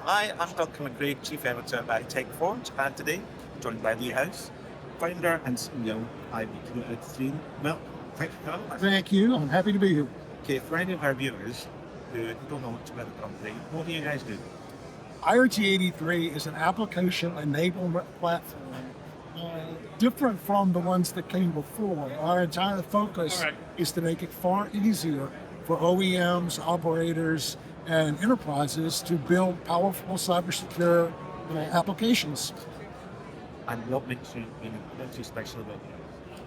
Hi, I'm Duncan MacRae, Chief Editor at TechForge, and today I'm joined by Lee House, founder and CEO of IoT83. Well, thank you for coming. Thank you. I'm happy to be here. Okay, for any of our viewers who don't know much about the company, what do you guys do? IoT83 is an application enablement platform, different from the ones that came before. Our entire focus is to make it far easier for OEMs, operators, and enterprises to build powerful cybersecure applications. And what makes you special about it?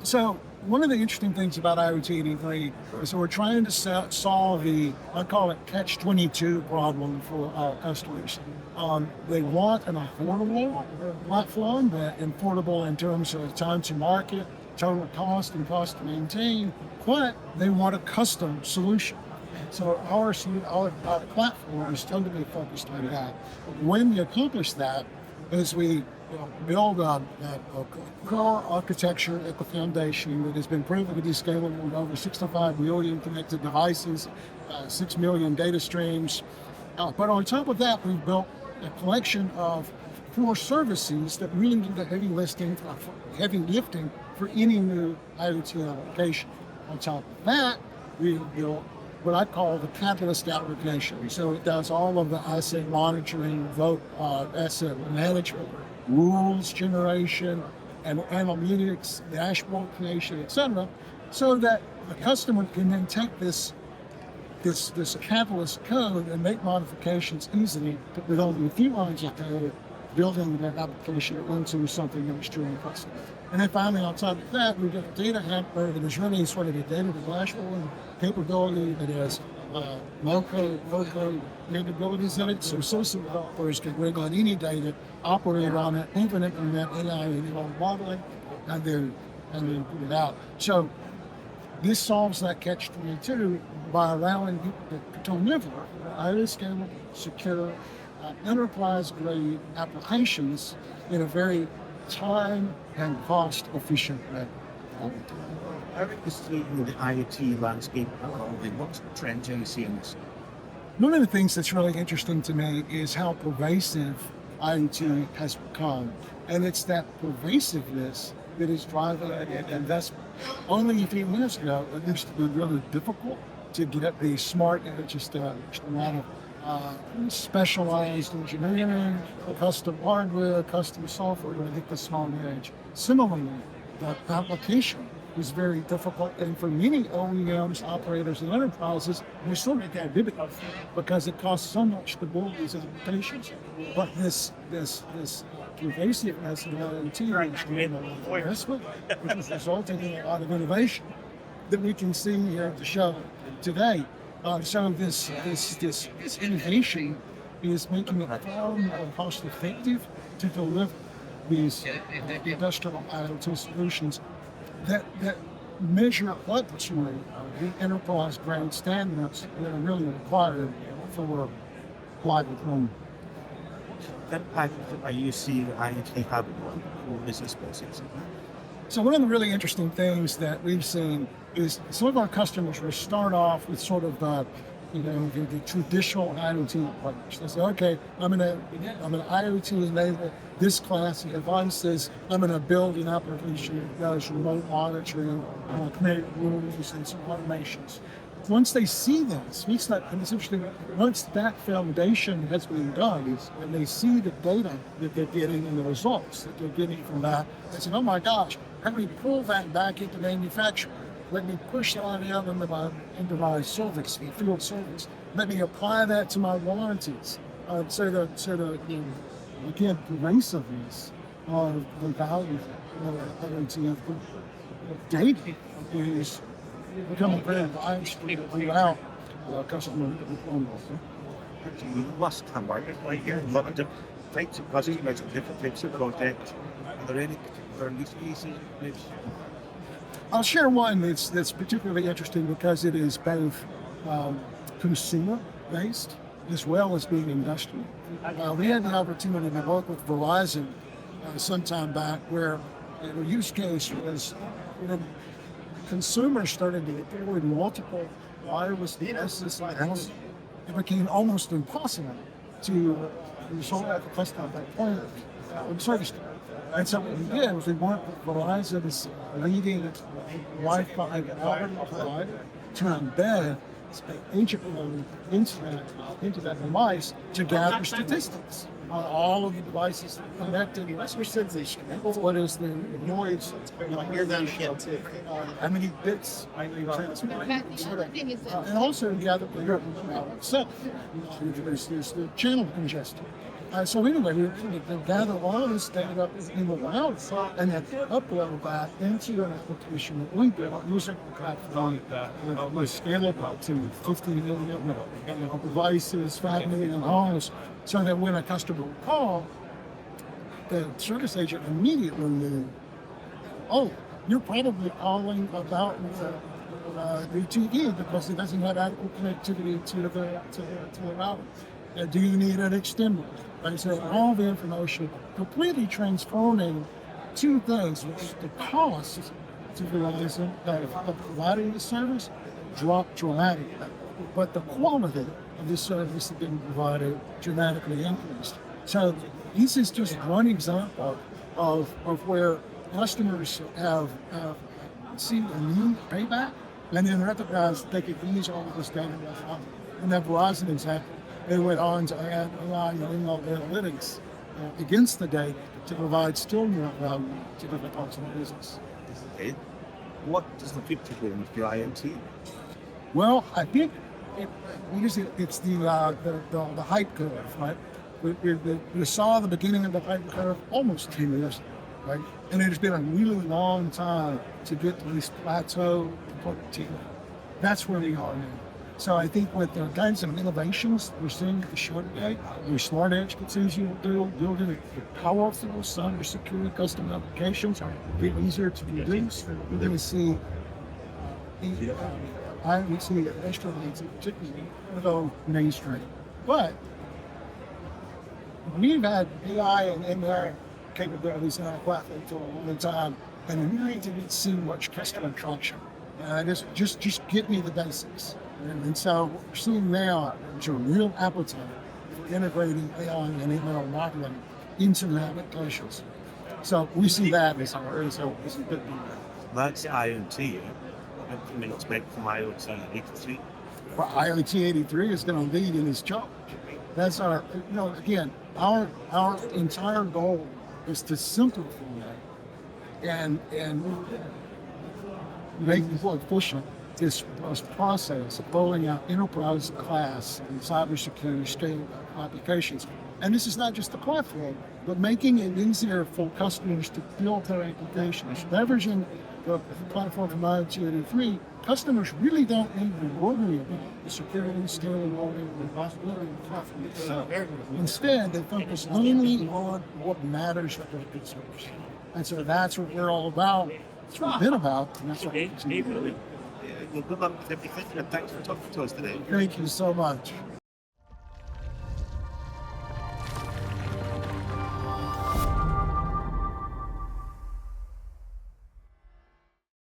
So one of the interesting things about IoT83 is that we're trying to solve I call it catch-22 problem for our customers. They want an affordable platform, but affordable in terms of time to market, total cost, and cost to maintain, but they want a custom solution. So our platform is totally focused on that. When we accomplish that, as we build a core architecture at the foundation that has been proven to be scalable with over 65 million connected devices, 6 million data streams. But on top of that, we've built a collection of core services that really do the heavy lifting for any new IoT application. On top of that, we've built what I call the Catalyst application. So it does all of the asset monitoring, asset management, rules generation, and analytics, dashboard creation, etc., so that the customer can then take this Catalyst code and make modifications easily with only a few lines of code, building that application into something that is truly custom. And then finally, on top of that, we've got a data handler that is really sort of a data dashboard capability that has low-code capabilities in it, so system developers can bring on any data, operate on it, even implement AI and modeling, and then put it out. So this solves that catch-22 by allowing people to deliver highly scalable, secure, enterprise-grade applications in a very time and cost-efficient way. How do you see the IoT landscape evolving? What's the trends you see in this? One of the things that's really interesting to me is how pervasive IoT has become. And it's that pervasiveness that is driving investment. Only a few years ago, it used to be really difficult to get the smart edge established. A lot of specialized engineering, custom hardware, custom software to hit the small edge. Similarly, the application is very difficult, and for many OEMs, operators, and enterprises, we still make that difficult because it costs so much to build these applications. But this pervasiveness in IoT is creating a lot of investment, which is resulting in a lot of innovation that we can see here at the show today. So this innovation is making it far more cost effective to deliver these industrial IoT solutions that measure up to the enterprise grade standards that are really required for climate home. What impact are you seeing IoT having on business processes? So one of the really interesting things that we've seen is some of our customers will start off with sort of the traditional IoT approach. They say, okay, I'm an IoT enable this class of devices. I'm going to build an application that does remote monitoring, create rules and some automations. Once they see this, once that foundation has been done, and they see the data that they're getting and the results that they're getting from that, they say, oh my gosh, let me pull that back into manufacturing. Let me push that out into my service, field service. Let me apply that to my warranties. So the again, pervasiveness of the value of data is becoming very valuable throughout customer deployment. You must have market like here, a lot of different types of customers, different types of projects. Are there any particular use cases? I'll share one that's particularly interesting because it is both consumer-based as well as being industrial. We had the opportunity to work with Verizon some time back where the use case was consumers started to deploy multiple wireless devices like this. It became almost impossible to resolve that request at that point on service. And so what we did was we worked with Verizon's leading Wi-Fi router provider to embed agent mode into that device to gather statistics on all of the devices connected. What is the noise? How many bits are you transmitting? And also gather the itself. There's the channel congestion. So anyway, we gather all of this data in the cloud and then upload that into an application that we built using the platform was scalable to 50 million devices, 5 million homes, so that when a customer would call, the service agent immediately knew, oh, you're probably calling about the TV because it doesn't have adequate connectivity to the router. Do you need an extender? Right, so all the information completely transforming two things, which is the cost to Verizon of providing the service dropped dramatically, but the quality of the service that being provided dramatically increased. So this is just one example of where customers have seen a new payback and then recognize they could use all of this data. And that Verizon example, they went on to add AI and analytics against the data to provide still more value to different parts of the business. Okay. What does the future bring with the IoT? Well, I think it's the hype curve, right? We saw the beginning of the hype curve almost 10 years ago, right? And it has been a really long time to get to this plateau productivity. That's where we are now. So I think with the kinds of innovations we're seeing at the short edge, your smart edge continues to building powerful cybersecurity custom applications, be easier to produce. We're going to see IoT instruments, particularly go mainstream. But we've had AI and ML capabilities in our platform for a long time, and we really didn't see much customer traction. Just get me the basics. And so what we're seeing now is a real appetite for integrating AI and ML modeling into the applications. So we see that as a big deal. That's IoT. What can we expect from IoT83? Well, IoT83 is going to lead in this charge. That's our, again, our entire goal is to simplify and make more efficient this process of rolling out enterprise class and cybersecurity scale applications. And this is not just the platform, but making it easier for customers to build their applications. Leveraging the platform from IoT83, customers really don't need to worry about the security, scalability, and possibility of the platform itself. Instead, they focus only on what matters to their consumers. And so that's what we're all about. It's what we've been about, and that's what we continue to do. Well, good luck with everything, and thanks for talking to us today. Thank you so much.